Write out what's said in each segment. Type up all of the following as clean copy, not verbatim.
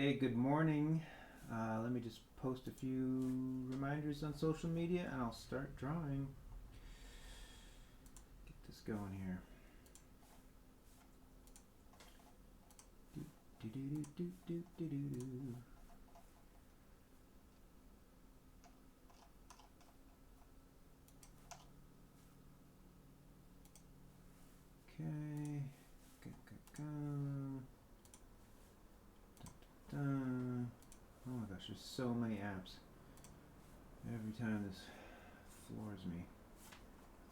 Okay, good morning. Let me just post a few reminders on social media and I'll start drawing. Get this going here. Do, do, do, do, do, do, do, do. Okay. Oh my gosh, there's so many apps. Every time this floors me.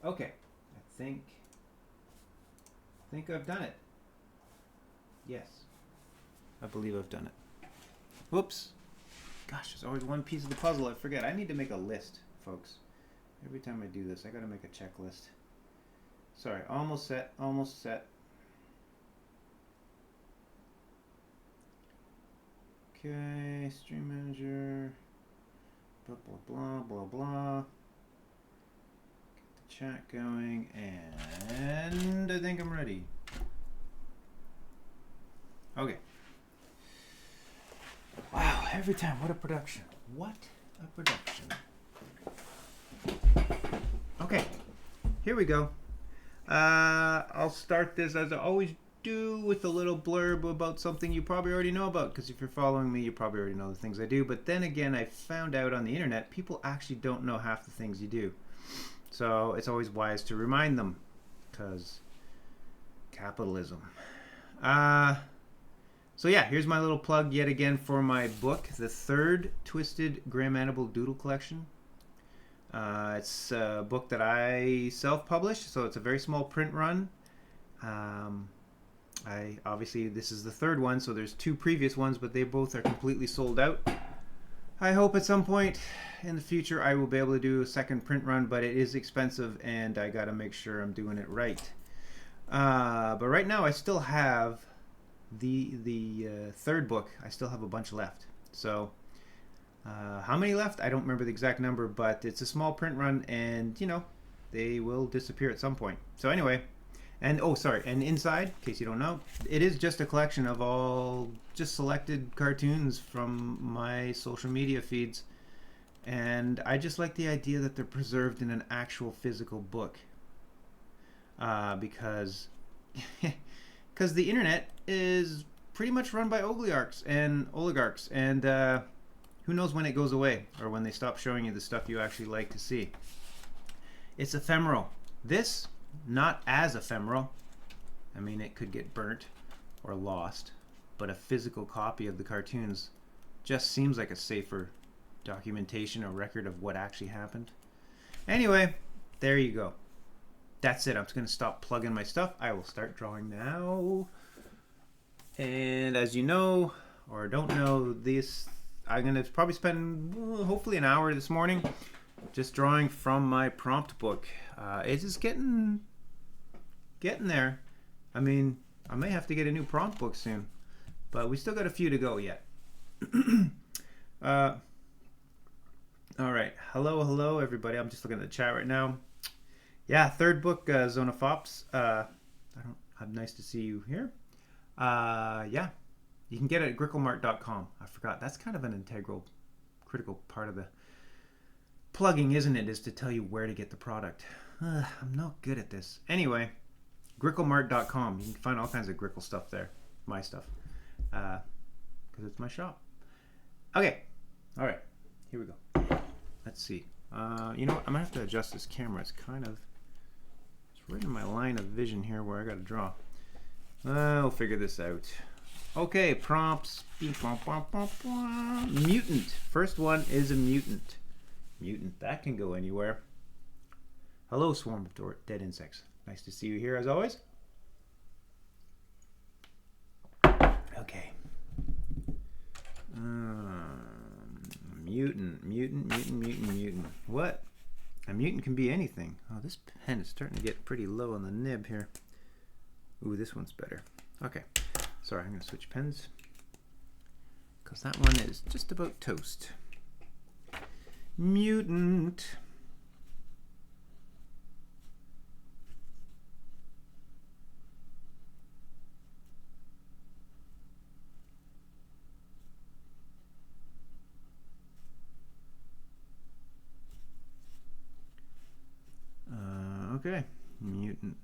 Okay, I think I've done it. Yes, I believe I've done it. Whoops. Gosh, there's always one piece of the puzzle I forget. I need to make a list, folks. Every time I do this, I gotta make a checklist. Sorry, almost set, almost set. Okay, stream manager, blah, blah, blah, blah, blah. Get the chat going, and I think I'm ready. Okay. Wow, every time, what a production. What a production. Okay, here we go. I'll start this as I always do with a little blurb about something you probably already know about, because if you're following me, you probably already know the things I do. But then again, I found out on the internet, people actually don't know half the things you do. So it's always wise to remind them, because capitalism. So yeah, here's my little plug yet again for my book, the third Twisted Grammatical Doodle collection. It's a book that I self-published, so it's a very small print run. Obviously this is the third one, so there's two previous ones, but they both are completely sold out. I hope at some point in the future I will be able to do a second print run, but it is expensive and I gotta make sure I'm doing it right. But right now I still have the third book. I still have a bunch left. So how many left? I don't remember the exact number, but it's a small print run and, you know, they will disappear at some point. So anyway, and oh, sorry, and inside, in case you don't know, it is just a collection of all just selected cartoons from my social media feeds. And I just like the idea that they're preserved in an actual physical book. Because the internet is pretty much run by oligarchs, and who knows when it goes away or when they stop showing you the stuff you actually like to see. It's ephemeral. This, not as ephemeral. I mean, it could get burnt or lost, but a physical copy of the cartoons just seems like a safer documentation or record of what actually happened. Anyway, there you go. That's it. I'm just going to stop plugging my stuff. I will start drawing now. And as you know, or don't know, I'm going to probably spend hopefully an hour this morning just drawing from my prompt book. It's just getting there. I mean, I may have to get a new prompt book soon, but we still got a few to go yet. All right. Hello, everybody. I'm just looking at the chat right now. Yeah, third book, Zone of Fops. I'm nice to see you here. Yeah, you can get it at gricklemart.com. I forgot. That's kind of an integral, critical part of the plugging, isn't it? Is to tell you where to get the product. I'm not good at this. Anyway, gricklemart.com. You can find all kinds of Grickle stuff there. My stuff. Because it's my shop. Okay. All right. Here we go. Let's see. You know what? I'm going to have to adjust this camera. It's right in my line of vision here where I got to draw. I'll figure this out. Okay, prompts. Mutant. First one is a mutant. Mutant. That can go anywhere. Hello, swarm of dead insects. Nice to see you here as always. Okay. Mutant. What? A mutant can be anything. Oh, this pen is starting to get pretty low on the nib here. Ooh, this one's better. Okay. Sorry, I'm going to switch pens, because that one is just about toast. Mutant. Okay, mutant.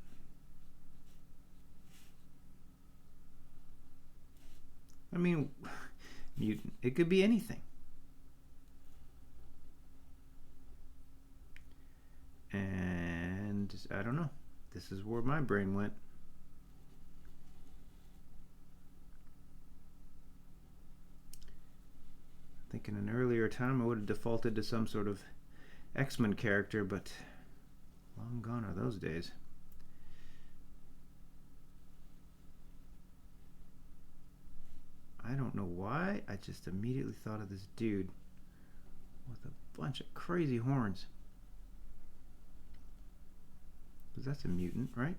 I mean, mutant. It could be anything. And I don't know. This is where my brain went. I think in an earlier time I would have defaulted to some sort of X-Men character, but long gone are those days. I don't know why, I just immediately thought of this dude with a bunch of crazy horns. Because that's a mutant, right?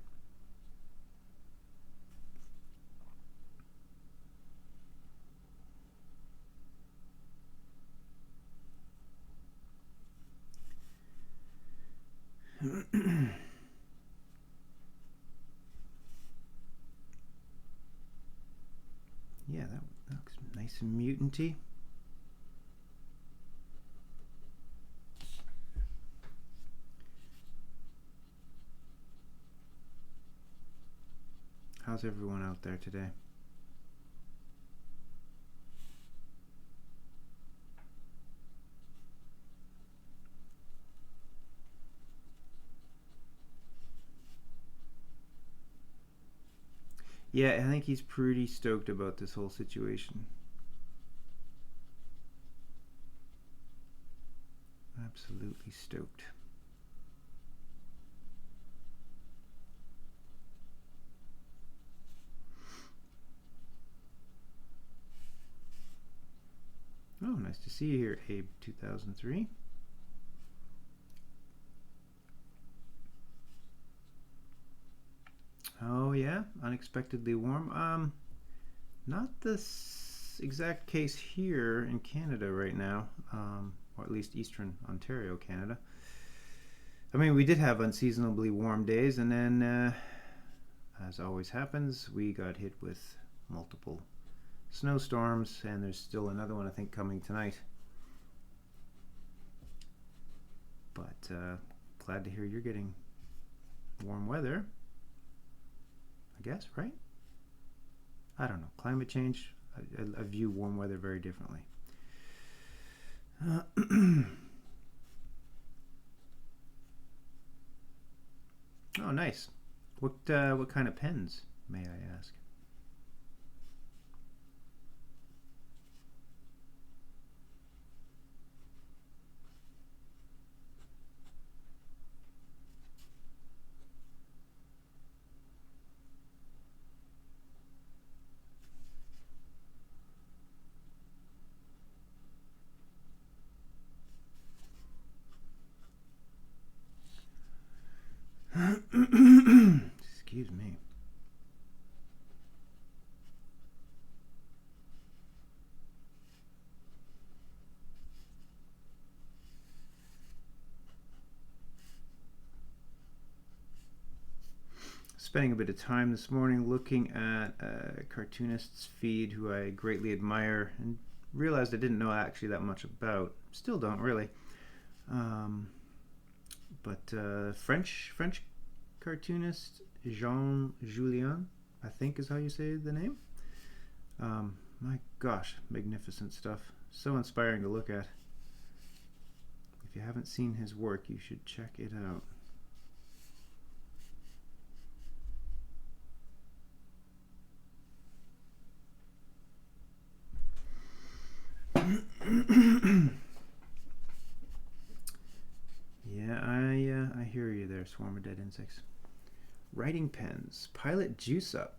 Yeah, that looks nice and mutant-y. How's everyone out there today? Yeah, I think he's pretty stoked about this whole situation. Absolutely stoked. Oh, nice to see you here, Abe 2003. Oh yeah, unexpectedly warm. Not this exact case here in Canada right now, or at least Eastern Ontario, Canada. I mean, we did have unseasonably warm days, and then, as always happens, we got hit with multiple snowstorms, and there's still another one I think coming tonight. But glad to hear you're getting warm weather, I guess, right? I don't know. Climate change, I view warm weather very differently. Oh, nice. What kind of pens, may I ask? Excuse me. Spending a bit of time this morning looking at a cartoonist's feed who I greatly admire and realized I didn't know actually that much about. Still don't really. But French cartoonist Jean Julien, I think is how you say the name. My gosh, magnificent stuff. So inspiring to look at. If you haven't seen his work, you should check it out. Yeah, I hear you there, swarm of dead insects. Writing pens, Pilot Juice Up,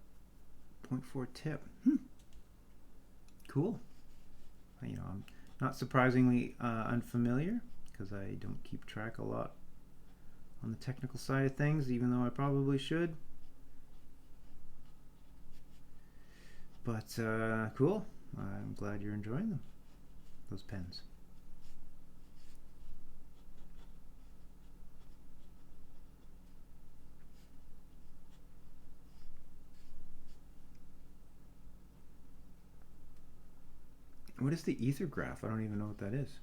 0.4 tip. Cool. You know, I'm not surprisingly unfamiliar because I don't keep track a lot on the technical side of things, even though I probably should. But cool. I'm glad you're enjoying them, those pens. What is the ether graph? I don't even know what that is.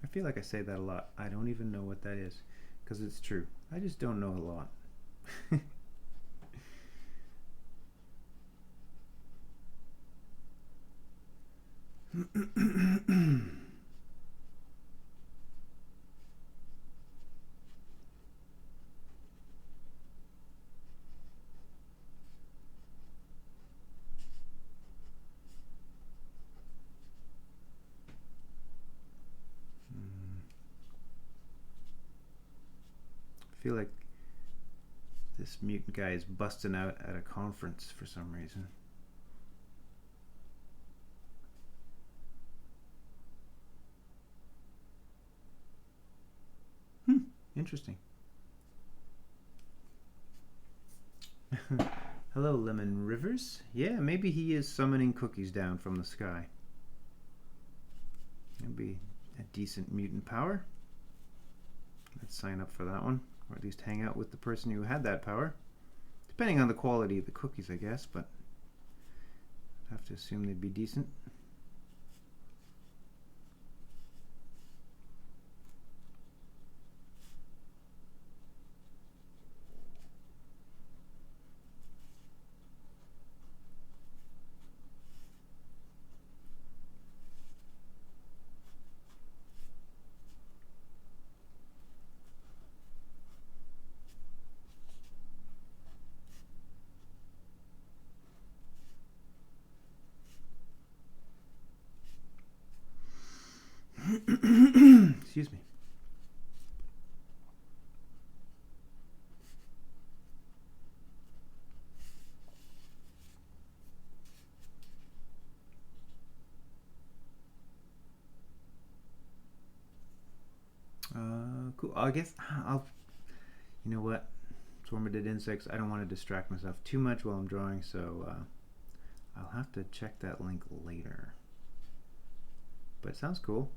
I feel like I say that a lot. I don't even know what that is. because it's true. I just don't know a lot. I feel like this mutant guy is busting out at a conference for some reason. Interesting. Hello, Lemon Rivers. Yeah, maybe he is summoning cookies down from the sky. That'd be a decent mutant power. Let's sign up for that one, or at least hang out with the person who had that power. Depending on the quality of the cookies, I guess, but I have to assume they'd be decent. Excuse me. Cool. I guess I'll. You know what? Swarmidid insects. I don't want to distract myself too much while I'm drawing, so I'll have to check that link later. But it sounds cool.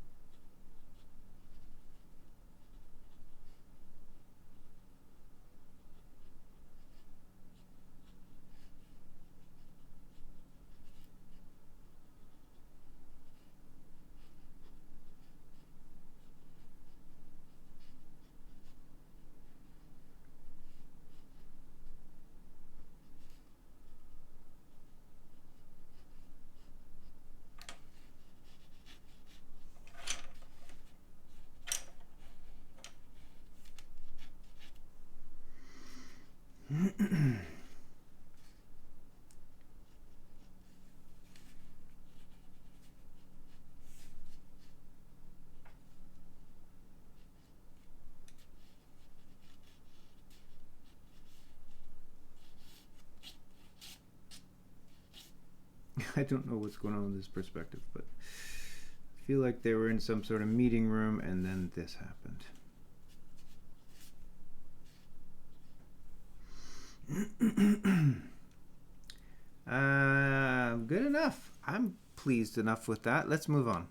I don't know what's going on with this perspective, but I feel like they were in some sort of meeting room and then this happened. Good enough. I'm pleased enough with that. Let's move on.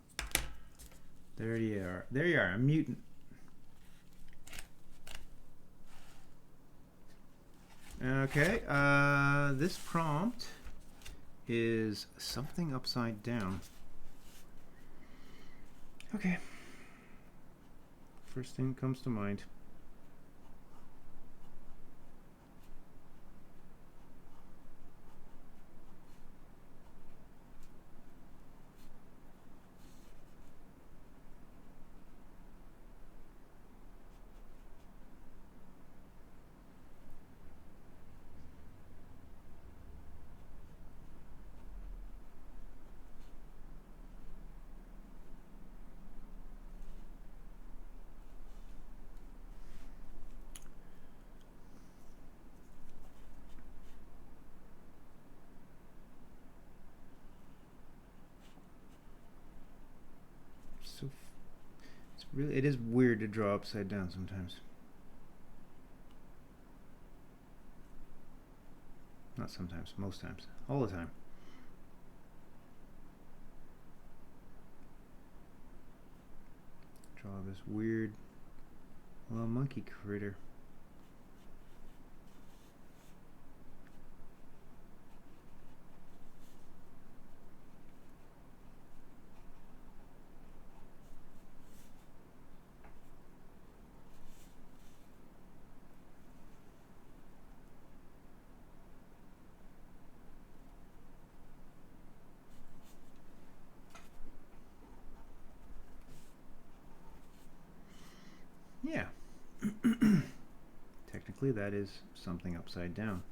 There you are. There you are, a mutant. Okay, this prompt is something upside down. Okay. First thing comes to mind. Really, it is weird to draw upside down sometimes. Not sometimes, most times, all the time. Draw this weird little monkey critter. Yeah. Technically that is something upside down.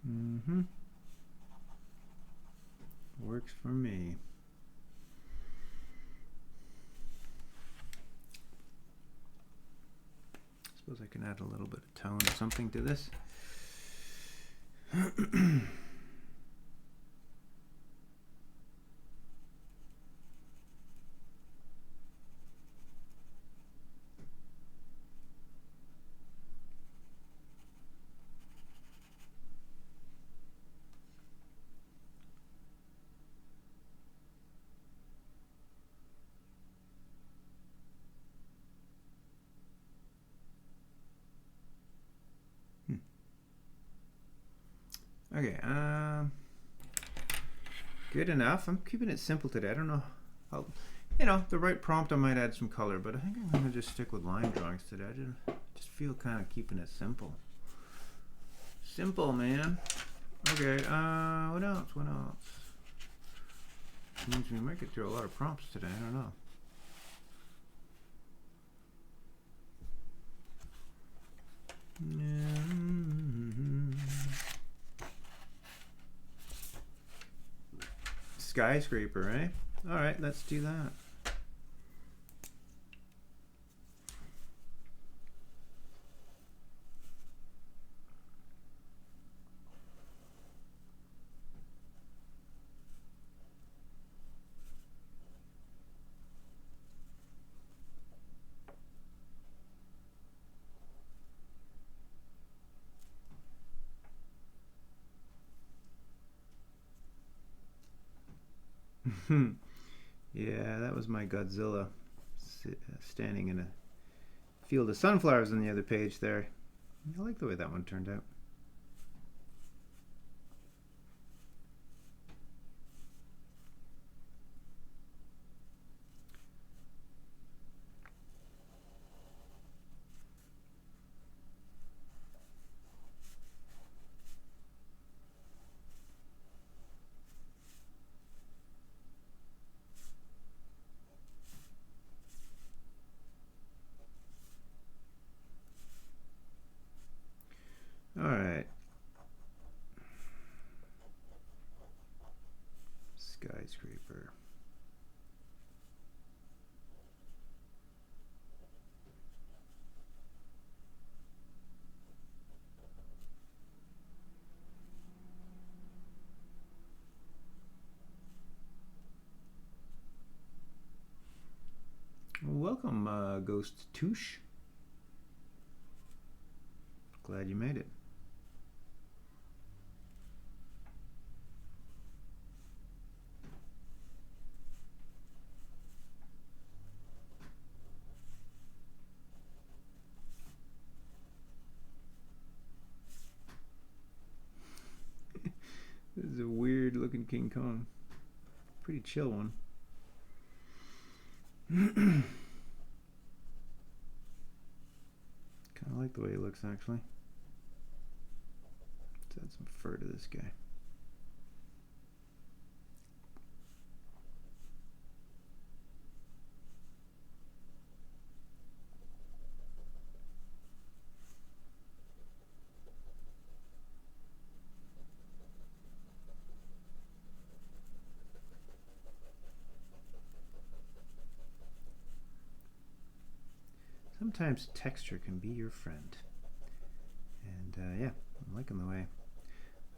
Mm-hmm. Works for me. Suppose I can add a little bit of tone or something to this. Okay, good enough. I'm keeping it simple today. I don't know how, the right prompt I might add some color, but I think I'm gonna just stick with line drawings today. I just feel kind of keeping it simple. Simple, man. Okay, what else? What else? Means we might get through a lot of prompts today. I don't know. Skyscraper, eh? All right, let's do that. Yeah, that was my Godzilla standing in a field of sunflowers on the other page there. I like the way that one turned out. All right. Skyscraper. Welcome, Ghost Touche. Glad you made it. This is a weird looking King Kong. Pretty chill one. Kind of like the way he looks, actually. Let's add some fur to this guy. Sometimes texture can be your friend. And yeah, I'm liking the way.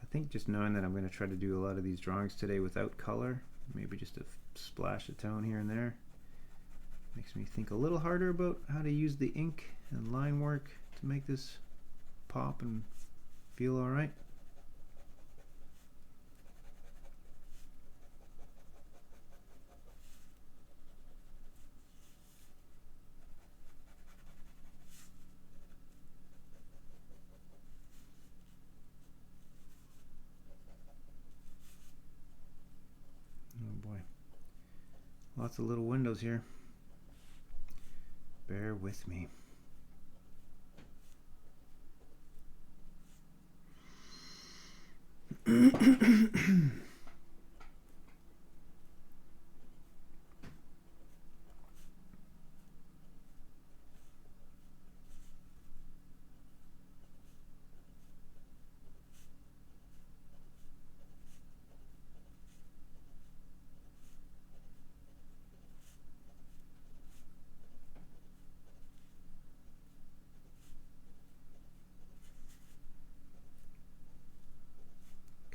I think just knowing that I'm going to try to do a lot of these drawings today without color, maybe just a splash of tone here and there, makes me think a little harder about how to use the ink and line work to make this pop and feel alright. Lots of little windows here. Bear with me.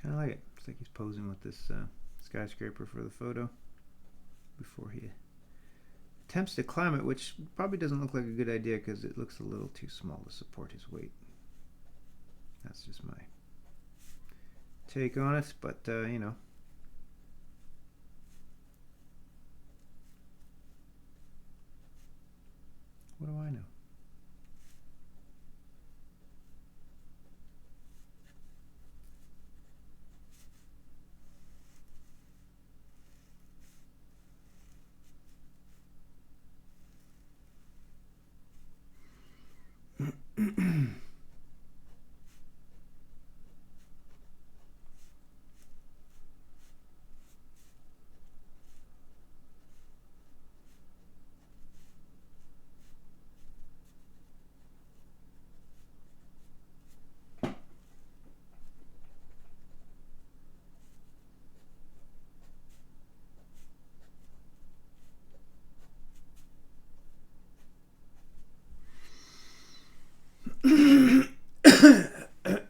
Kind of like it. Looks like he's posing with this skyscraper for the photo before he attempts to climb it, which probably doesn't look like a good idea because it looks a little too small to support his weight. That's just my take on it, but you know. What do I know?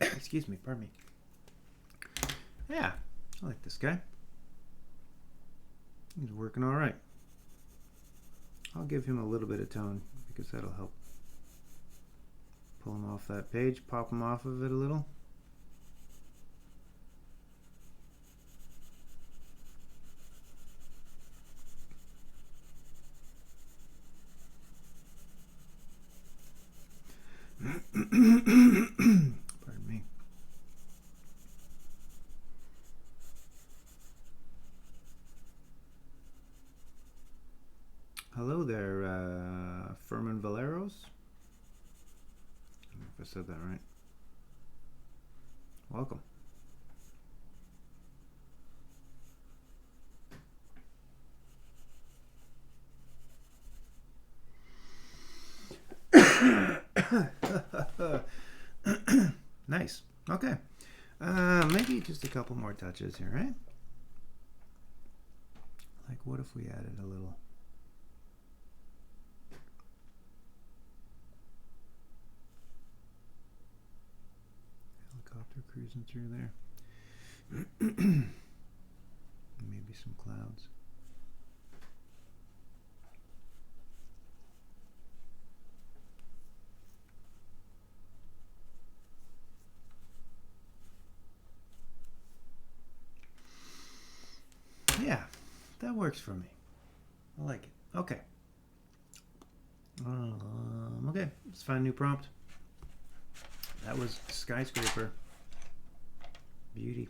Excuse me, pardon me. Yeah, I like this guy. He's working all right. I'll give him a little bit of tone because that'll help pull him off that page, pop him off of it a little. Pardon me. Hello there, Furman Valeros. I don't know if I said that right. Welcome. Nice. Okay. Maybe just a couple more touches here, right? Like, what if we added a little? Helicopter cruising through there. Maybe some clouds. Yeah, that works for me. I like it. Okay. Okay, let's find a new prompt. That was skyscraper. Beauty.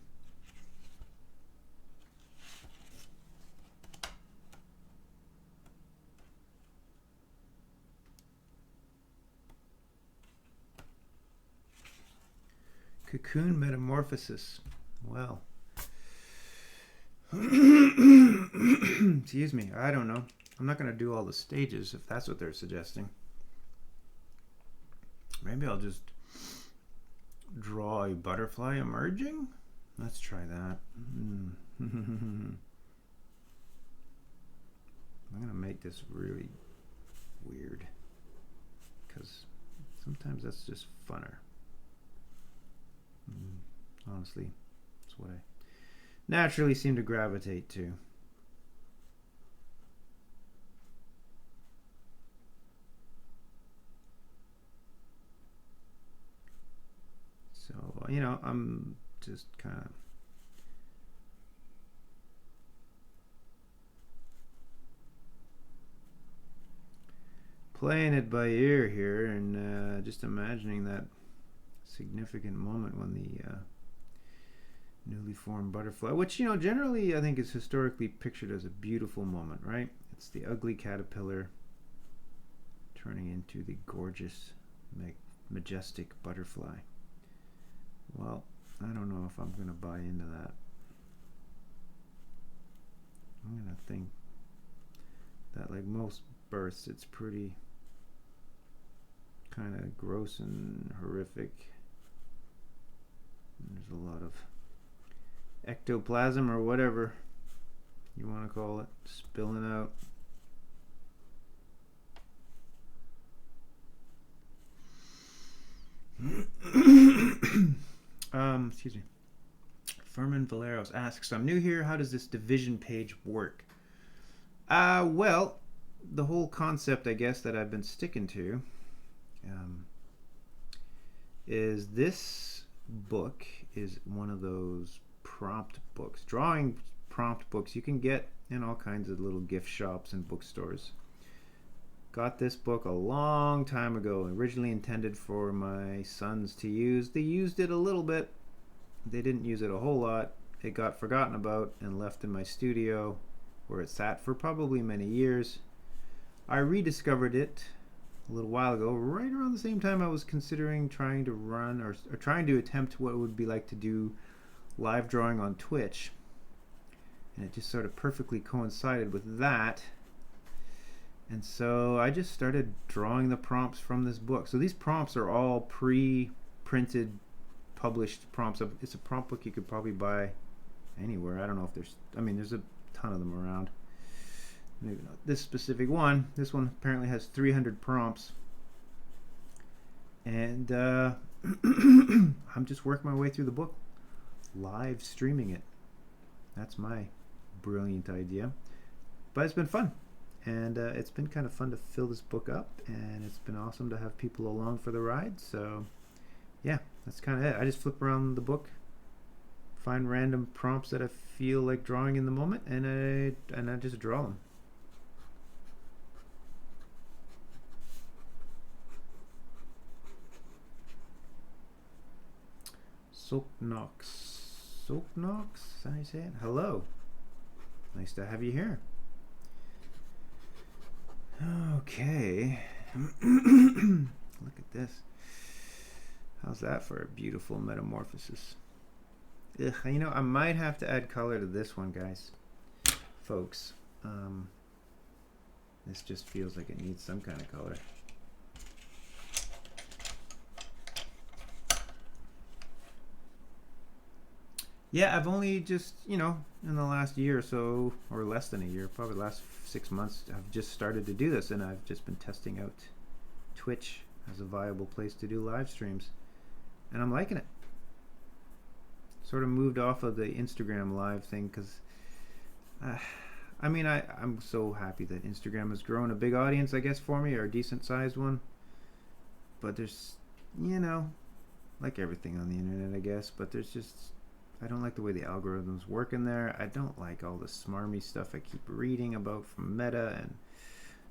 Cocoon metamorphosis. Well. Excuse me, I don't know. I'm not going to do all the stages if that's what they're suggesting. Maybe I'll just draw a butterfly emerging? Let's try that. I'm going to make this really weird because sometimes that's just funner. Honestly, that's what I naturally seem to gravitate to. So, you know, I'm just kind of playing it by ear here and just imagining that significant moment when the newly formed butterfly, which, you know, generally I think is historically pictured as a beautiful moment, right? It's the ugly caterpillar turning into the gorgeous, majestic butterfly. Well, I don't know if I'm going to buy into that. I'm going to think that, like most births, it's pretty kind of gross and horrific. And there's a lot of ectoplasm or whatever you want to call it spilling out. Excuse me. Furman Valeros asks, I'm new here. How does this division page work? Well, the whole concept, I guess, that I've been sticking to is this book is one of those prompt books, drawing prompt books you can get in all kinds of little gift shops and bookstores. Got this book a long time ago, originally intended for my sons to use. They used it a little bit. They didn't use it a whole lot. It got forgotten about and left in my studio where it sat for probably many years. I rediscovered it a little while ago, right around the same time I was considering trying to run or trying to attempt what it would be like to do live drawing on Twitch. And it just sort of perfectly coincided with that. And so I just started drawing the prompts from this book. So these prompts are all pre-printed, published prompts. It's a prompt book you could probably buy anywhere. I don't know if there's a ton of them around. Maybe not this specific one. This one apparently has 300 prompts. And I'm just working my way through the book, live streaming it. That's my brilliant idea. But it's been fun. And it's been kind of fun to fill this book up, and it's been awesome to have people along for the ride. So yeah, that's kind of it. I just flip around the book, find random prompts that I feel like drawing in the moment, and I just draw them. Soapnox, is that how you say it? Hello, nice to have you here. Okay, look at this. How's that for a beautiful metamorphosis? Ugh, you know, I might have to add color to this one, guys, folks. This just feels like it needs some kind of color. Yeah, I've only just, in the last year or so, or less than a year, probably the last 6 months, I've just started to do this, and I've just been testing out Twitch as a viable place to do live streams, and I'm liking it. Sort of moved off of the Instagram live thing because, I'm so happy that Instagram has grown a big audience, I guess, for me, or a decent sized one. But there's, like everything on the internet, I guess, but there's just, I don't like the way the algorithms work in there. I don't like all the smarmy stuff I keep reading about from Meta and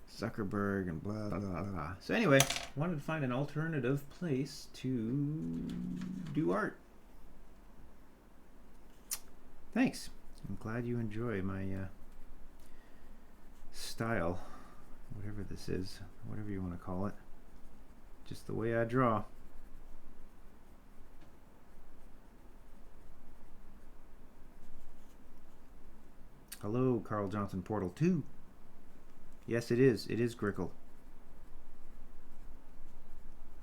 Zuckerberg and blah, blah, blah, blah. So anyway, wanted to find an alternative place to do art. Thanks. I'm glad you enjoy my style, whatever this is, whatever you want to call it. Just the way I draw. Hello, Carl Johnson Portal 2. Yes, it is. It is Grickle.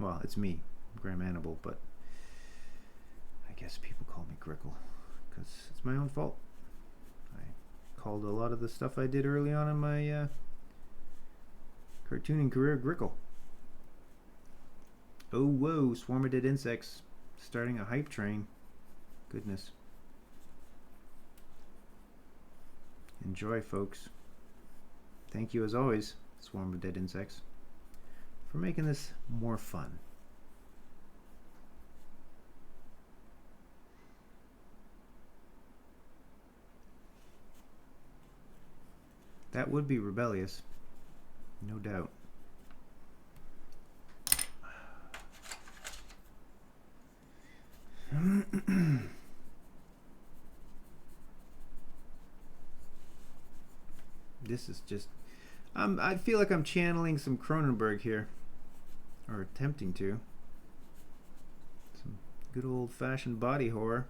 Well, it's me, Graham Annable, but I guess people call me Grickle because it's my own fault. I called a lot of the stuff I did early on in my cartooning career Grickle. Oh, whoa, swarm of dead insects starting a hype train. Goodness. Enjoy, folks. Thank you as always, Swarm of Dead Insects, for making this more fun. That would be rebellious, no doubt. This is just, I feel like I'm channeling some Cronenberg here, or attempting to. Some good old-fashioned body horror.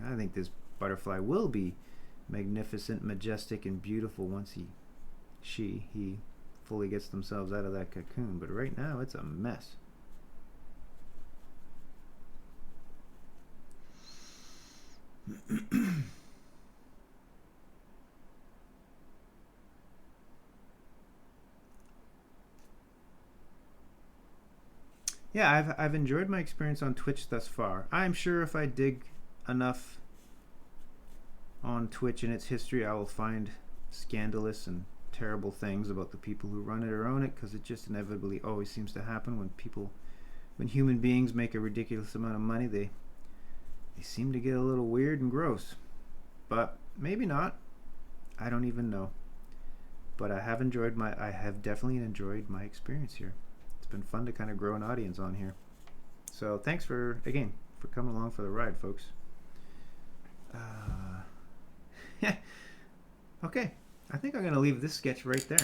I think this butterfly will be magnificent, majestic, and beautiful once he fully gets themselves out of that cocoon. But right now, it's a mess. Yeah, I've enjoyed my experience on Twitch thus far. I'm sure if I dig enough on Twitch and its history, I will find scandalous and terrible things about the people who run it or own it, because it just inevitably always seems to happen when human beings make a ridiculous amount of money. They seem to get a little weird and gross. But maybe not. I don't even know. But I have definitely enjoyed my experience here. It's been fun to kind of grow an audience on here. So thanks for coming along for the ride, folks. Okay, I think I'm going to leave this sketch right there.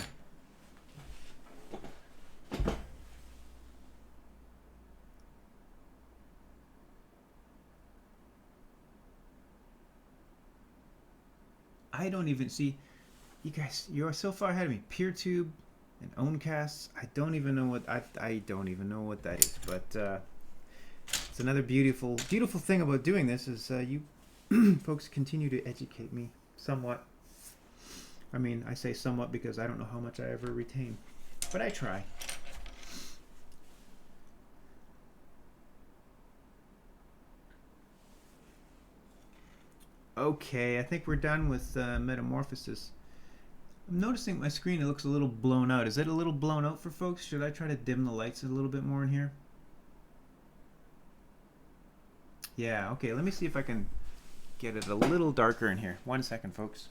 I don't even see, you guys, you're so far ahead of me. PeerTube and Owncasts, I don't even know what that is, but it's another beautiful thing about doing this is you folks continue to educate me somewhat. I mean, I say somewhat because I don't know how much I ever retain, but I try. Okay, I think we're done with Metamorphosis. I'm noticing my screen, it looks a little blown out. Is it a little blown out for folks? Should I try to dim the lights a little bit more in here? Yeah, okay, let me see if I can get it a little darker in here. 1 second, folks.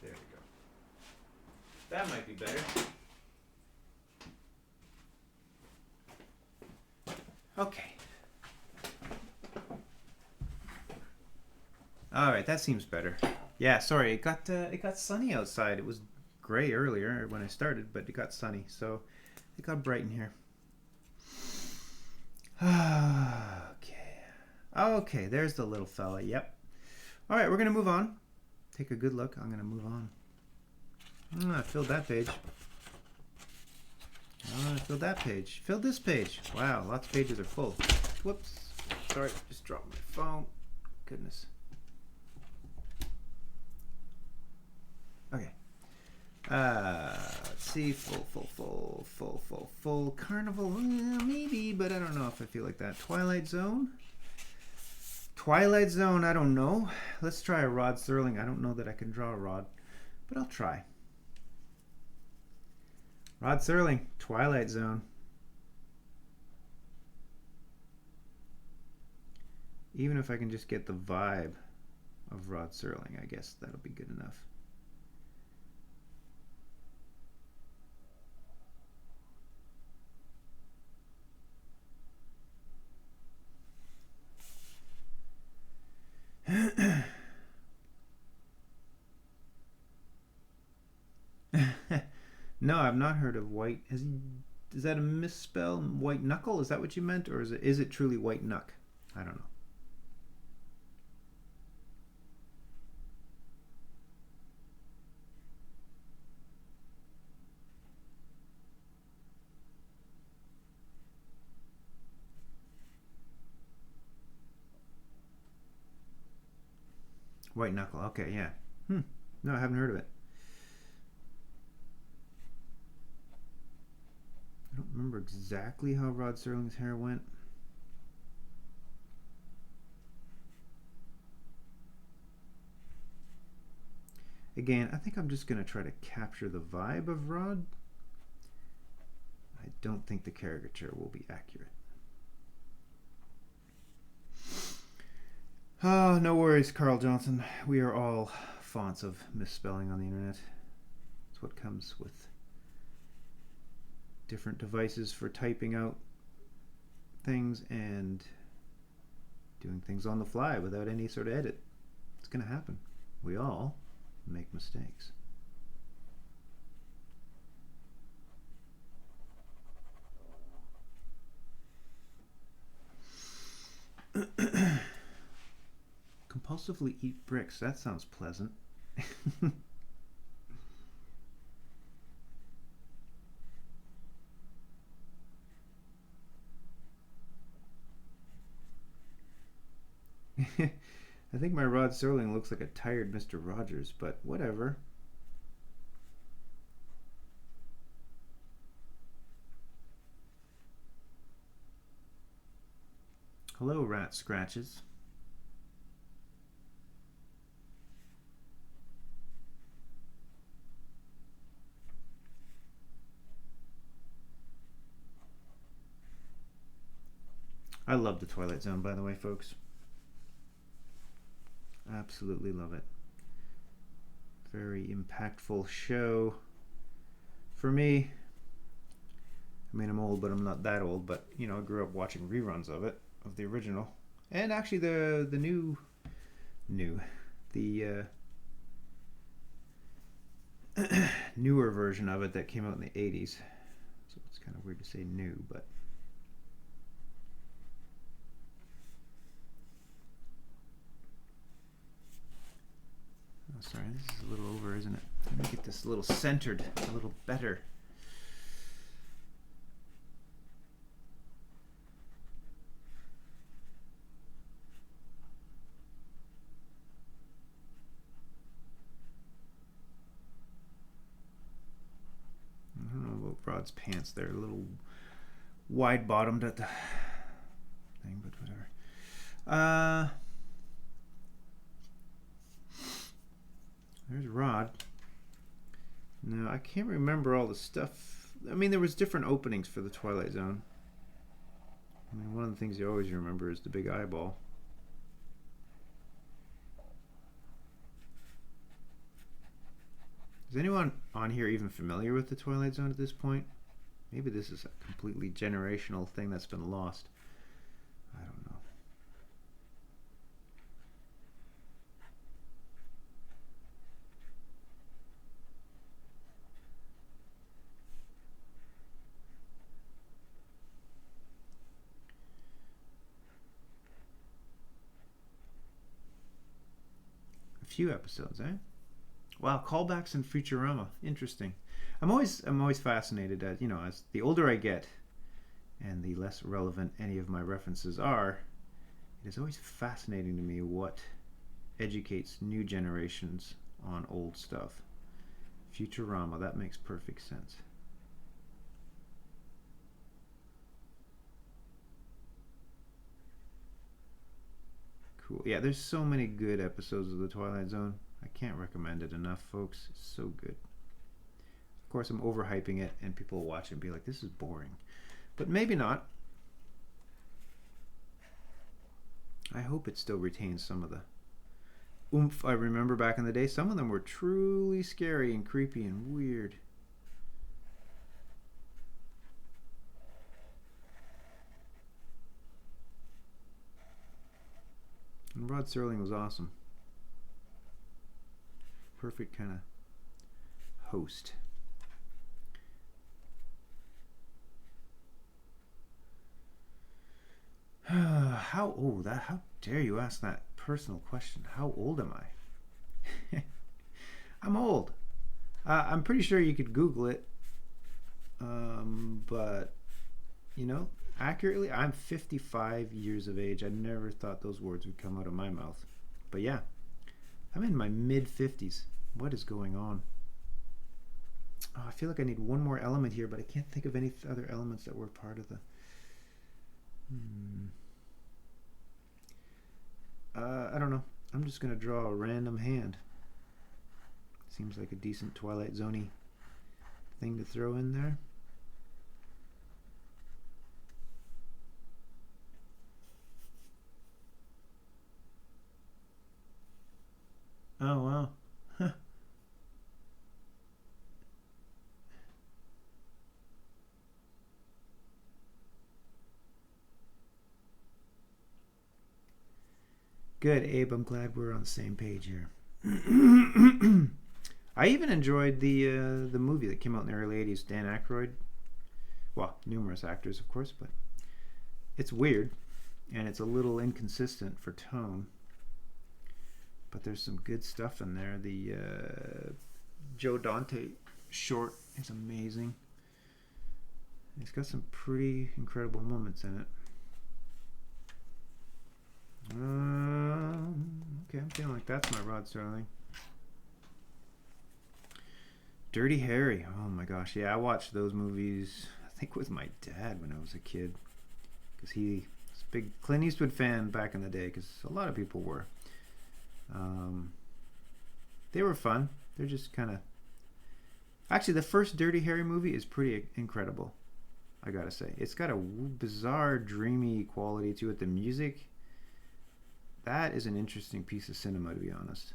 There we go. That might be better. Okay. All right, that seems better. Yeah, sorry, it got sunny outside. It was gray earlier when I started, but it got sunny, so it got bright in here. Okay, there's the little fella. Yep. All right, we're gonna move on. Take a good look. I'm gonna move on. I filled that page. I filled that page. Filled this page. Wow, lots of pages are full. Whoops. Sorry, just dropped my phone. Goodness. Okay. Let's see. Full. Carnival, maybe, but I don't know if I feel like that. Twilight Zone, I don't know. Let's try a Rod Serling. I don't know that I can draw a Rod, but I'll try. Rod Serling, Twilight Zone. Even if I can just get the vibe of Rod Serling, I guess that'll be good enough. No, I've not heard of White. Is that a misspell? White Knuckle? Is that what you meant, or is it truly White Knuck? I don't know. White Knuckle. Okay, yeah. No, I haven't heard of it. I don't remember exactly how Rod Serling's hair went. Again, I think I'm just going to try to capture the vibe of Rod. I don't think the caricature will be accurate. Oh, no worries, Carl Johnson. We are all fonts of misspelling on the internet. It's what comes with different devices for typing out things and doing things on the fly without any sort of edit. It's going to happen. We all make mistakes. Compulsively eat bricks. That sounds pleasant. I think my Rod Serling looks like a tired Mr. Rogers, but whatever. Hello, Rat Scratches. I love The Twilight Zone, by the way, folks. Absolutely love it. Very impactful show for me. I mean, I'm old, but I'm not that old. But you know, I grew up watching reruns of it, of the original, and actually the newer version of it that came out in the 80s. So it's kind of weird to say new, but. Oh, sorry, this is a little over, isn't it? Let me get this a little centered, a little better. I don't know about Rod's pants. They're a little wide-bottomed at the thing, but whatever. There's Rod. Now, I can't remember all the stuff. I mean, there was different openings for the Twilight Zone. I mean, one of the things you always remember is the big eyeball. Is anyone on here even familiar with the Twilight Zone at this point? Maybe this is a completely generational thing that's been lost. I don't know. Few episodes, eh? Wow, callbacks in Futurama. Interesting. I'm always fascinated at, you know, as the older I get and the less relevant any of my references are, it is always fascinating to me what educates new generations on old stuff. Futurama, that makes perfect sense. Cool. Yeah, there's so many good episodes of The Twilight Zone. I can't recommend it enough, folks. It's so good. Of course, I'm overhyping it, and people will watch it and be like, this is boring. But maybe not. I hope it still retains some of the oomph I remember back in the day. Some of them were truly scary and creepy and weird. And Rod Serling was awesome. Perfect kind of host. How dare you ask that personal question? How old am I? I'm old. I'm pretty sure you could Google it. But, you know, accurately, I'm 55 years of age. I never thought those words would come out of my mouth. But yeah, I'm in my mid-50s. What is going on? Oh, I feel like I need one more element here, but I can't think of any other elements that were part of the... I don't know. I'm just going to draw a random hand. Seems like a decent Twilight Zone-y thing to throw in there. Oh, wow. Good, Abe. I'm glad we're on the same page here. I even enjoyed the movie that came out in the early '80s. Dan Aykroyd. Well, numerous actors, of course, but it's weird and it's a little inconsistent for tone. But there's some good stuff in there. The Joe Dante short is amazing. It's got some pretty incredible moments in it. Okay, I'm feeling like that's my Rod Serling. Dirty Harry. Oh my gosh, yeah, I watched those movies, I think with my dad when I was a kid, because he was a big Clint Eastwood fan back in the day, because a lot of people were. They were fun. They're just kind of... Actually, the first Dirty Harry movie is pretty incredible, I gotta say. It's got a bizarre, dreamy quality to it. The music, that is an interesting piece of cinema, to be honest.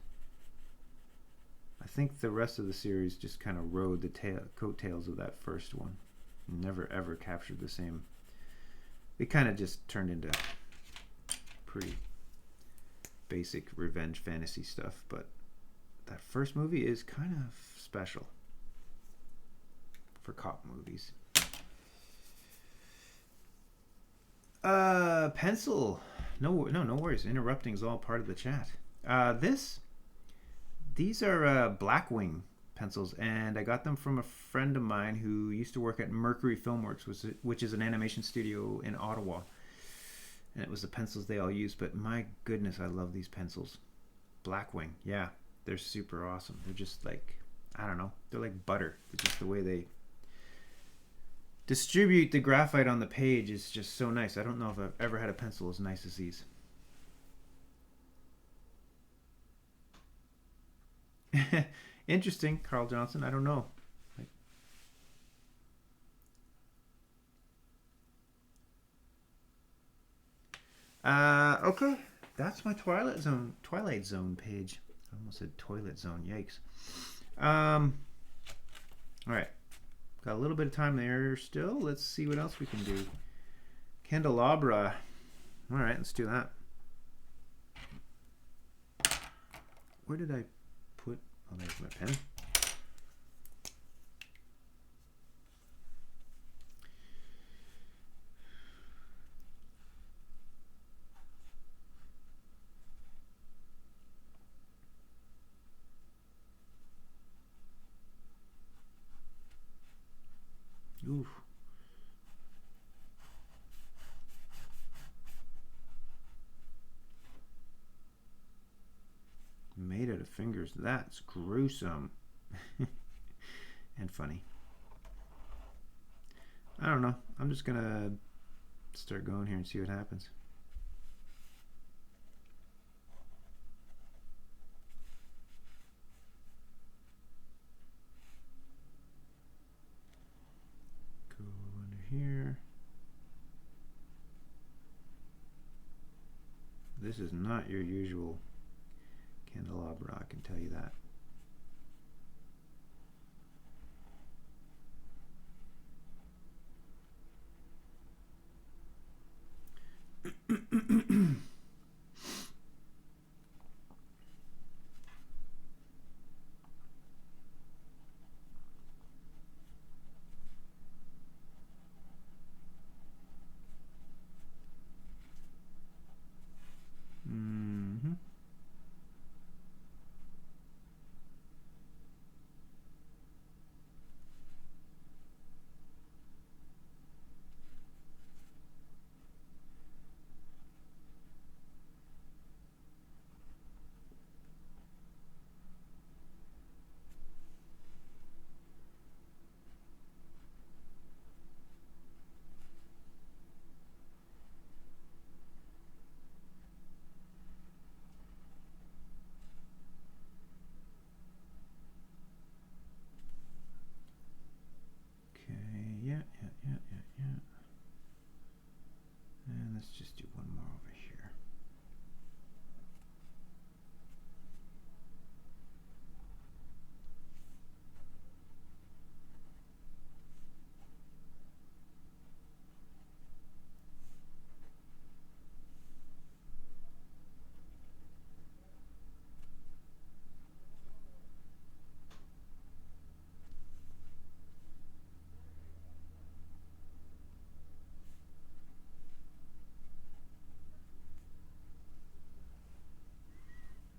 I think the rest of the series just kind of rode the coattails of that first one. Never ever captured the same. It kind of just turned into pretty basic revenge fantasy stuff, but that first movie is kind of special for cop movies. Pencil. No worries. Interrupting is all part of the chat. These are Blackwing pencils, and I got them from a friend of mine who used to work at Mercury Filmworks, which is an animation studio in Ottawa. And it was the pencils they all used, but my goodness, I love these pencils. Blackwing, yeah, they're super awesome. They're just like, I don't know, they're like butter. It's just the way they distribute the graphite on the page is just so nice. I don't know if I've ever had a pencil as nice as these. Interesting, Carl Johnson. I don't know. Okay, that's my Twilight Zone page. I almost said Toilet Zone. Yikes. All right, got a little bit of time there still. Let's see what else we can do. Candelabra. All right, let's do that. Where did I put? Oh, there's my pen. Oof. Made out of fingers. That's gruesome. And funny. I don't know. I'm just gonna start going here and see what happens. Go under here. This is not your usual candelabra, I can tell you that.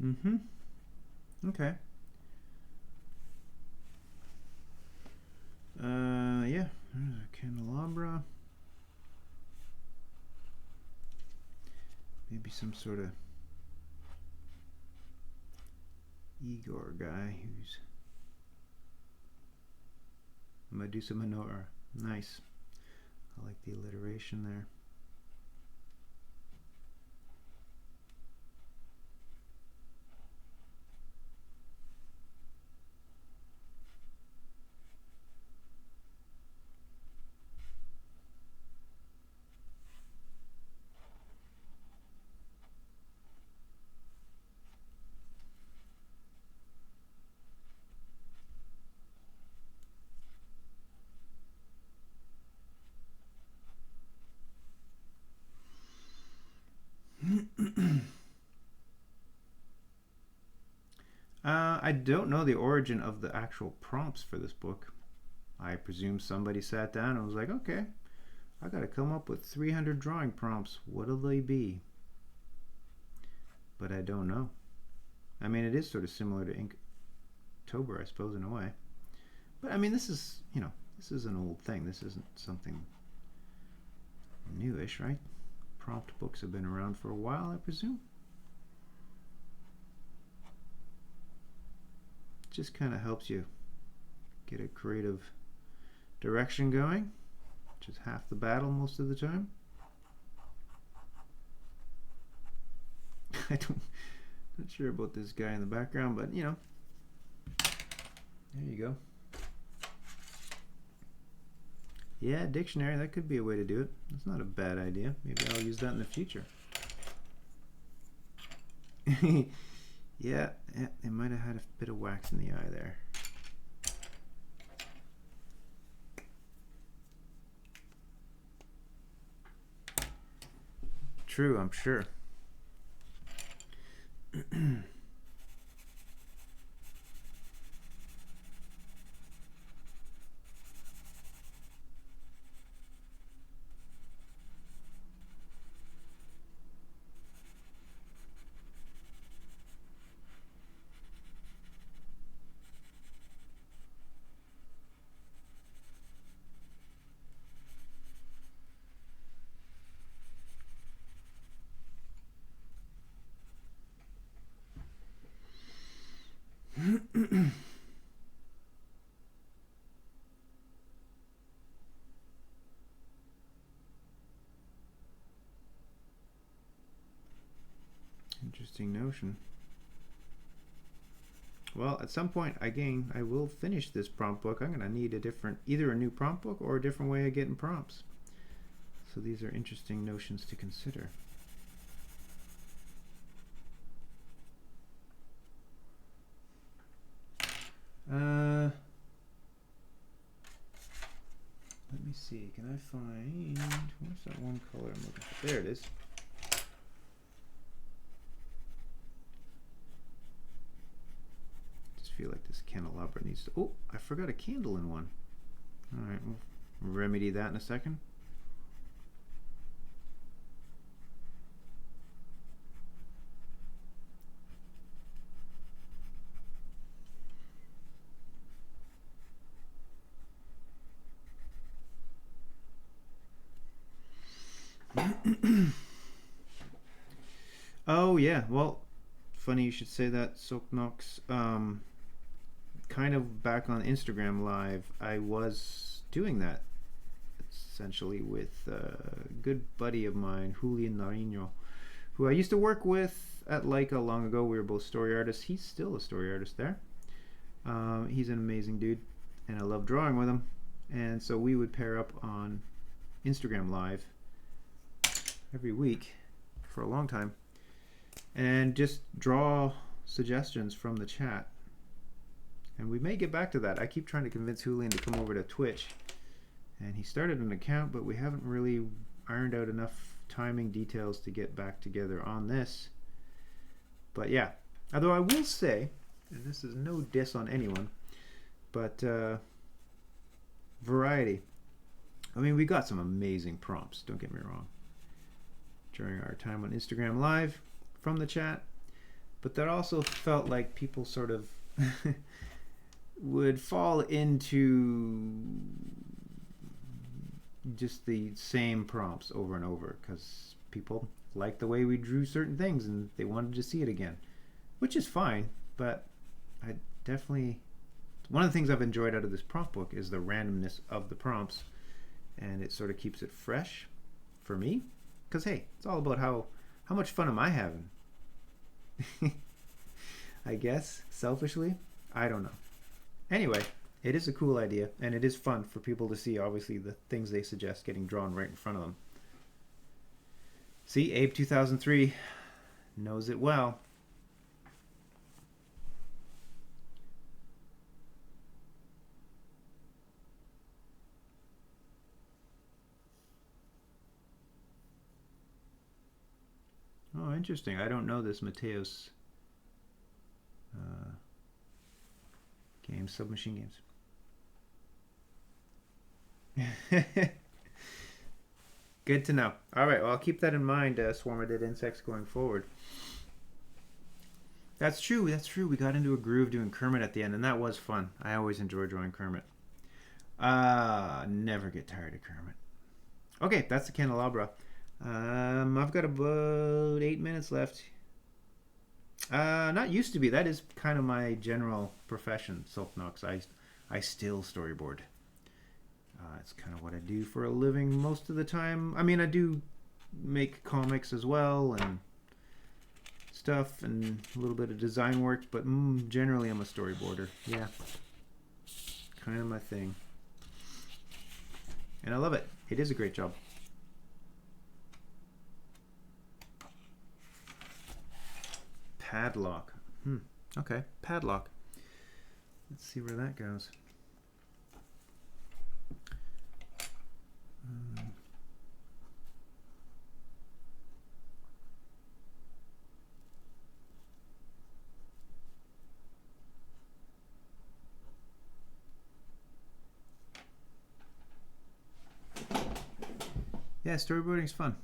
Mm-hmm. Okay. Yeah, there's a candelabra. Maybe some sort of Igor guy who's Medusa Menorah. Nice. I like the alliteration there. I don't know the origin of the actual prompts for this book. I presume somebody sat down and was like, okay, I gotta come up with 300 drawing prompts. What'll they be? But I don't know. I mean, it is sort of similar to Inktober, I suppose, in a way. But I mean, this is, this is an old thing. This isn't something newish, right? Prompt books have been around for a while, I presume. Just kind of helps you get a creative direction going, which is half the battle most of the time. Not sure about this guy in the background, but there you go. Yeah, dictionary, that could be a way to do it. That's not a bad idea. Maybe I'll use that in the future. Yeah, it might have had a bit of wax in the eye there. True, I'm sure. Interesting notion. Well, at some point, again, I will finish this prompt book. I'm going to need either a new prompt book or a different way of getting prompts. So these are interesting notions to consider. Let me see. Can I find... Where's that one color I'm looking for? There it is. Just feel like this candelabra needs to... Oh, I forgot a candle in one. Alright, we'll remedy that in a second. Oh yeah, well, funny you should say that, Soknox. Kind of back on Instagram Live, I was doing that essentially with a good buddy of mine, Julian Nariño, who I used to work with at Leica long ago. We were both story artists. He's still a story artist there. He's an amazing dude, and I love drawing with him. And so we would pair up on Instagram Live every week for a long time and just draw suggestions from the chat. And we may get back to that. I keep trying to convince Julian to come over to Twitch, and he started an account, but we haven't really ironed out enough timing details to get back together on this. But yeah, although I will say, and this is no diss on anyone, but variety. I mean, we got some amazing prompts, don't get me wrong, during our time on Instagram Live from the chat. but that also felt like people sort of would fall into just the same prompts over and over because people liked the way we drew certain things and they wanted to see it again, which is fine. But I definitely, one of the things I've enjoyed out of this prompt book is the randomness of the prompts, and it sort of keeps it fresh for me because hey, it's all about how much fun am I having. I guess selfishly, I don't know. Anyway, it is a cool idea, and it is fun for people to see, obviously, the things they suggest getting drawn right in front of them. See, Abe 2003 knows it well. Oh, interesting. I don't know this Mateos game, Submachine Games. Good to know. All right, well, I'll keep that in mind, Swarmidid insects, going forward. That's true. That's true. We got into a groove doing Kermit at the end, and that was fun. I always enjoy drawing Kermit. Never get tired of Kermit. Okay, that's the candelabra. I've got about 8 minutes left. Not used to be. That is kind of my general profession, Sulfnox. I still storyboard. It's kind of what I do for a living most of the time. I mean, I do make comics as well and stuff and a little bit of design work, but generally I'm a storyboarder. Yeah, kind of my thing. And I love it. It is a great job. Padlock. Okay, padlock. Let's see where that goes. Yeah, storyboarding's fun.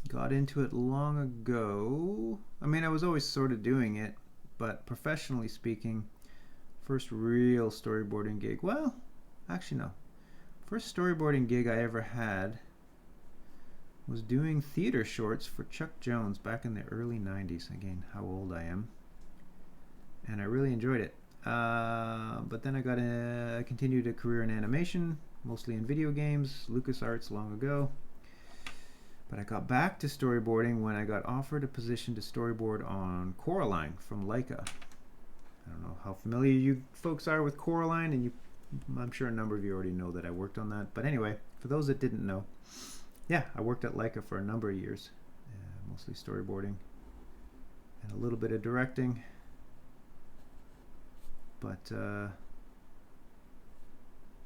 Got into it long ago. I mean, I was always sort of doing it, but professionally speaking, first real storyboarding gig, well, actually no. First storyboarding gig I ever had was doing theater shorts for Chuck Jones back in the early 90s. Again, how old I am. And I really enjoyed it. But then I continued a career in animation, mostly in video games, LucasArts long ago. But I got back to storyboarding when I got offered a position to storyboard on Coraline from Laika. I don't know how familiar you folks are with Coraline, and I'm sure a number of you already know that I worked on that. But anyway, for those that didn't know, yeah, I worked at Laika for a number of years, mostly storyboarding and a little bit of directing. But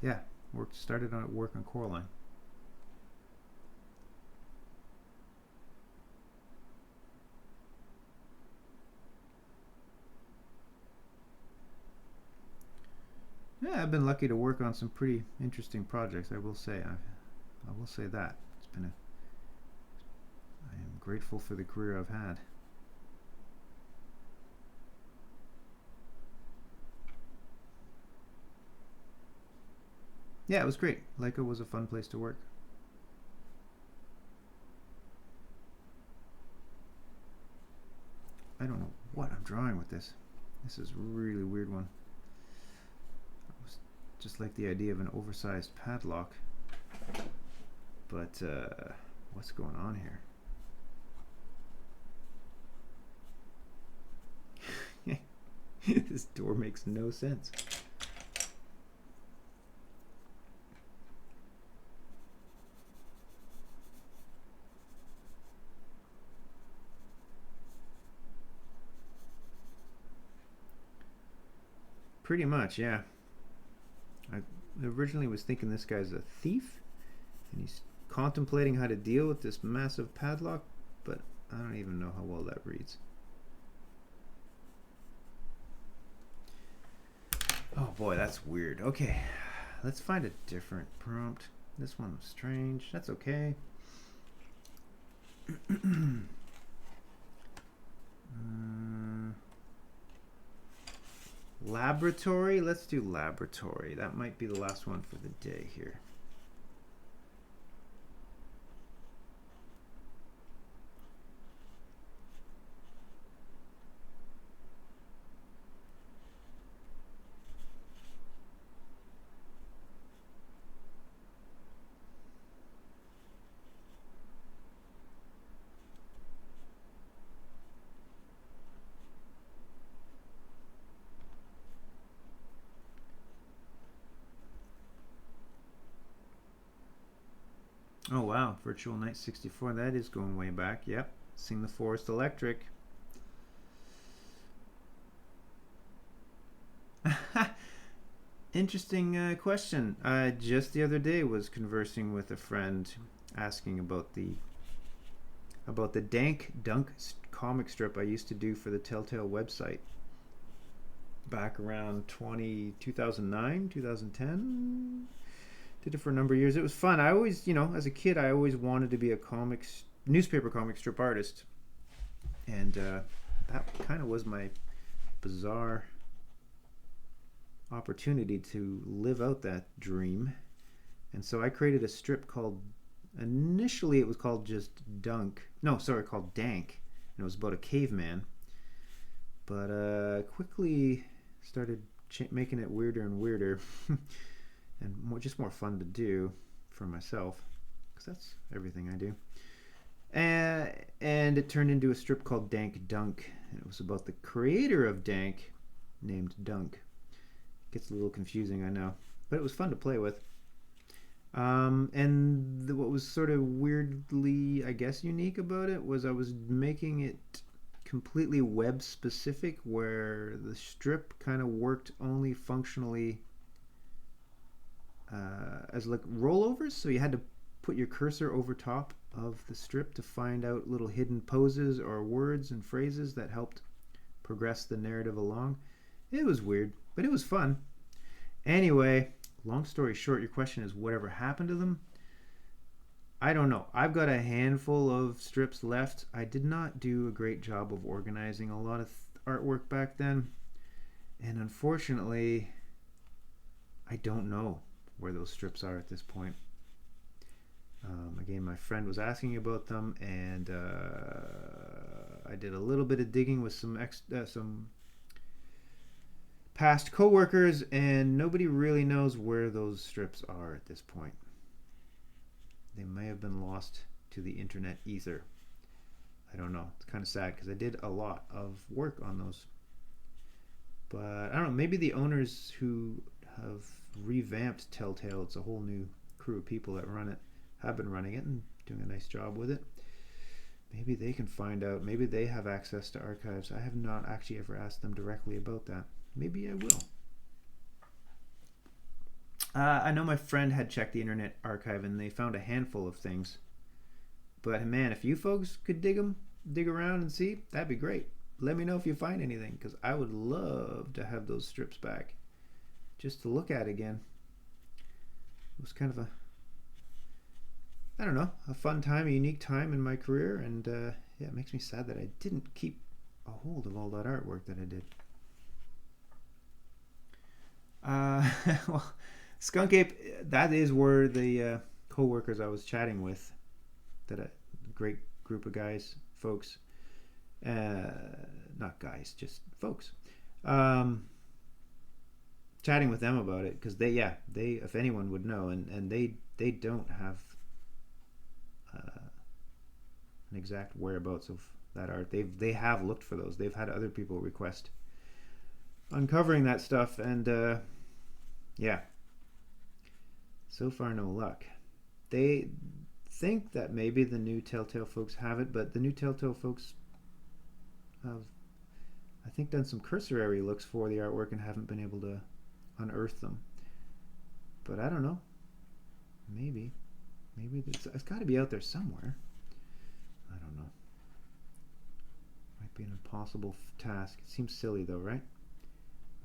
yeah, started on work on Coraline. Yeah, I've been lucky to work on some pretty interesting projects. I will say, I will say that it's been I am grateful for the career I've had. Yeah, it was great. Laika was a fun place to work. I don't know what I'm drawing with this. This is a really weird one. Just like the idea of an oversized padlock. But what's going on here? This door makes no sense. Pretty much, yeah. I originally was thinking this guy's a thief, and he's contemplating how to deal with this massive padlock, but I don't even know how well that reads. Oh boy, that's weird. Okay, let's find a different prompt. This one was strange. That's okay. Laboratory. Let's do laboratory. That might be the last one for the day here. Oh wow, Virtual Night 64. That is going way back. Yep. Sing the Forest Electric. Interesting question. Just the other day was conversing with a friend asking about the Dank Dunk comic strip I used to do for the Telltale website back around 2009, 2010. Did it for a number of years. It was fun. I always, as a kid, I always wanted to be a newspaper comic strip artist. And that kind of was my bizarre opportunity to live out that dream. And so I created a strip initially it was called just called Dank. And it was about a caveman. But quickly started making it weirder and weirder. And just more fun to do for myself, because that's everything I do. And it turned into a strip called Dank Dunk. And it was about the creator of Dank, named Dunk. Gets a little confusing, I know, but it was fun to play with. What was sort of weirdly, I guess, unique about it was I was making it completely web specific, where the strip kind of worked only functionally as like rollovers, so you had to put your cursor over top of the strip to find out little hidden poses or words and phrases that helped progress the narrative along. It was weird, but it was fun. Anyway, long story short, your question is whatever happened to them? I don't know. I've got a handful of strips left. I did not do a great job of organizing a lot of artwork back then, and unfortunately I don't know where those strips are at this point. Again, my friend was asking about them, and I did a little bit of digging with some past co-workers, and nobody really knows where those strips are at this point. They may have been lost to the internet ether. I don't know. It's kind of sad because I did a lot of work on those. But I don't know, maybe the owners who have revamped Telltale, it's a whole new crew of people that have been running it and doing a nice job with it. Maybe they can find out. Maybe they have access to archives. I have not actually ever asked them directly about that. Maybe I will. I know my friend had checked the Internet Archive and they found a handful of things. But man, if you folks could dig around and see, that'd be great. Let me know if you find anything, because I would love to have those strips back just to look at again. It was kind of a fun time, a unique time in my career, and it makes me sad that I didn't keep a hold of all that artwork that I did. Well, Skunk Ape, that is where the co-workers I was chatting with, a great group of folks, not guys, just folks, chatting with them about it, because they if anyone would know, and they don't have an exact whereabouts of that art. They have looked for those. They've had other people request uncovering that stuff, and so far no luck. They think that maybe the new Telltale folks have it, but the new Telltale folks have, I think, done some cursory looks for the artwork and haven't been able to unearth them. But I don't know. Maybe it's got to be out there somewhere. I don't know. Might be an impossible task. It seems silly though, right?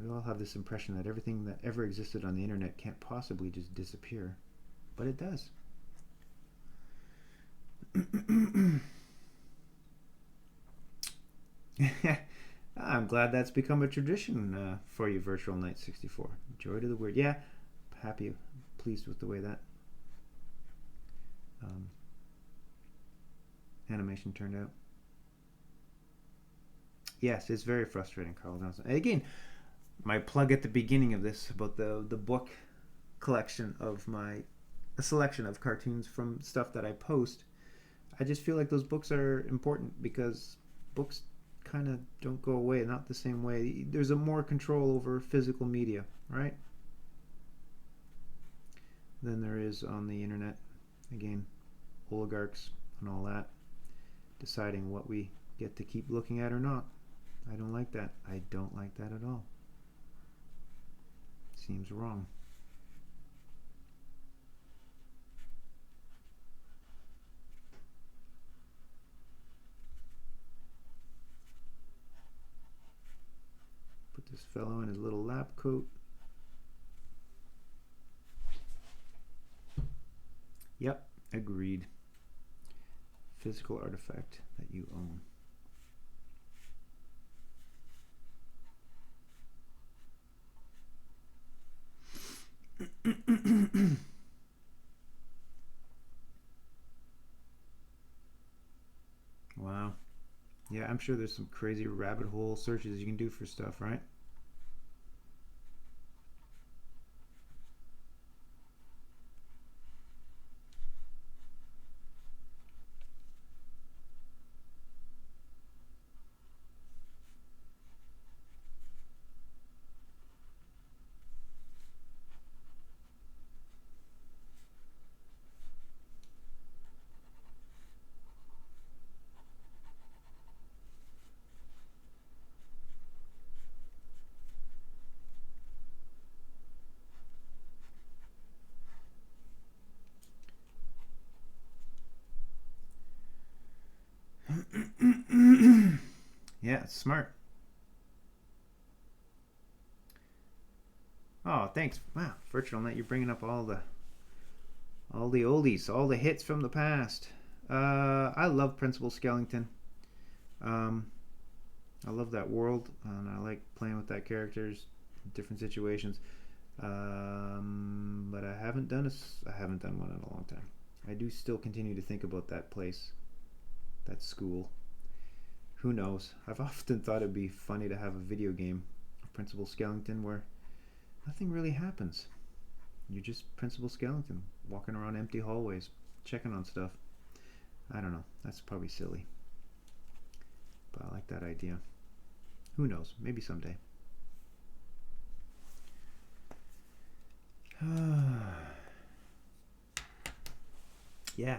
We all have this impression that everything that ever existed on the internet can't possibly just disappear. But it does. I'm glad that's become a tradition for you, Virtual Knight 64. Joy to the word. Yeah, happy, pleased with the way that um, animation turned out. Yes, it's very frustrating, Carl Johnson. And again, my plug at the beginning of this about the book collection of a selection of cartoons from stuff that I post. I just feel like those books are important because books kind of don't go away, not the same way. There's a more control over physical media, right? Than there is on the internet. Again, oligarchs and all that deciding what we get to keep looking at or not. I don't like that. I don't like that at all. Seems wrong. Put this fellow in his little lab coat. Yep, agreed. Physical artifact that you own. Wow. Yeah, I'm sure there's some crazy rabbit hole searches you can do for stuff, right? Yeah, it's smart. Oh, thanks. Wow, Virtual Net, you're bringing up all the oldies, all the hits from the past. I love Principal Skellington. Um, I love that world, and I like playing with that characters, different situations. But I haven't done one in a long time. I do still continue to think about that place, that school. Who knows? I've often thought it'd be funny to have a video game of Principal Skellington where nothing really happens. You're just Principal Skellington walking around empty hallways, checking on stuff. I don't know. That's probably silly. But I like that idea. Who knows? Maybe someday. Yeah.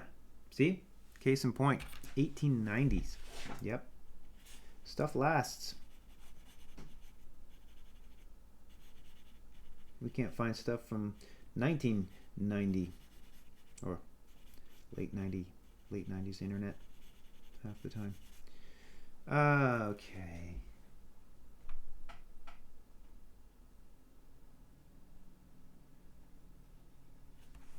See? Case in point. 1890s. Yep. Stuff lasts. We can't find stuff from 1990 or late 90s internet half the time. Okay.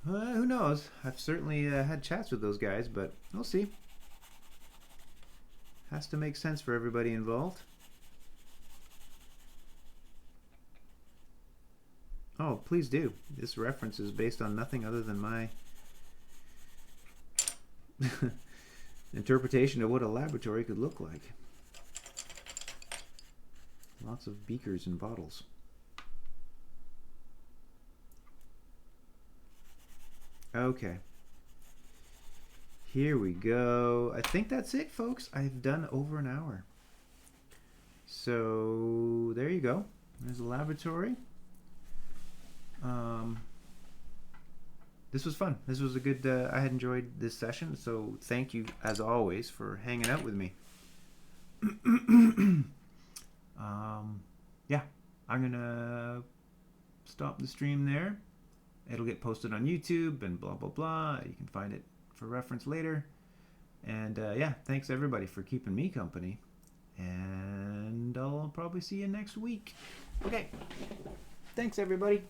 Who knows? I've certainly had chats with those guys, but we'll see. Has to make sense for everybody involved. Oh, please do. This reference is based on nothing other than my interpretation of what a laboratory could look like. Lots of beakers and bottles. Okay. Here we go. I think that's it, folks. I've done over an hour. So there you go. There's a laboratory. This was fun. This was a good, I had enjoyed this session, so thank you, as always, for hanging out with me. Yeah, I'm going to stop the stream there. It'll get posted on YouTube and blah, blah, blah. You can find it for reference later. And yeah, thanks everybody for keeping me company. And I'll probably see you next week. Okay. Thanks everybody.